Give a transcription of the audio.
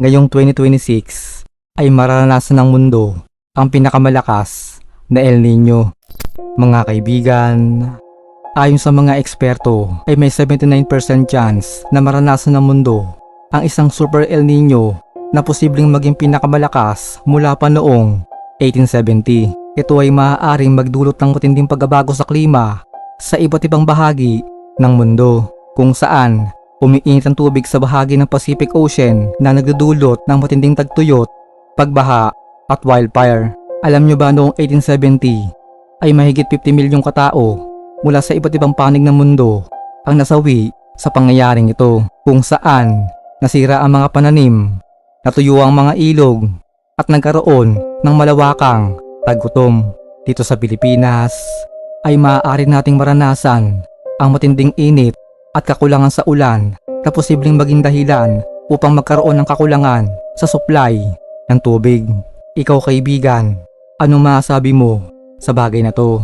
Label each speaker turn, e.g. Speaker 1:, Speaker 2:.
Speaker 1: ngayong 2026 ay mararanasan ng mundo ang pinakamalakas na El Nino. Mga kaibigan, ayon sa mga eksperto ay may 79% chance na maranasan ng mundo ang isang Super El Nino na posibleng maging pinakamalakas mula pa noong 1870. Ito ay maaaring magdulot ng matinding pagbabago sa klima sa iba't ibang bahagi ng mundo, kung saan umiinit ang tubig sa bahagi ng Pacific Ocean na nagdudulot ng matinding tagtuyot, pagbaha at wildfire. Alam nyo ba noong 1870 ay mahigit 50 milyong katao mula sa iba't ibang panig ng mundo ang nasawi sa pangyayaring ito, kung saan nasira ang mga pananim, natuyo ang mga ilog at nagkaroon ng malawakang taggutom. Dito sa Pilipinas ay maaari nating maranasan ang matinding init at kakulangan sa ulan na posibleng maging dahilan upang magkaroon ng kakulangan sa supply ng tubig. Ikaw kaibigan, anong masasabi mo sa bagay na to?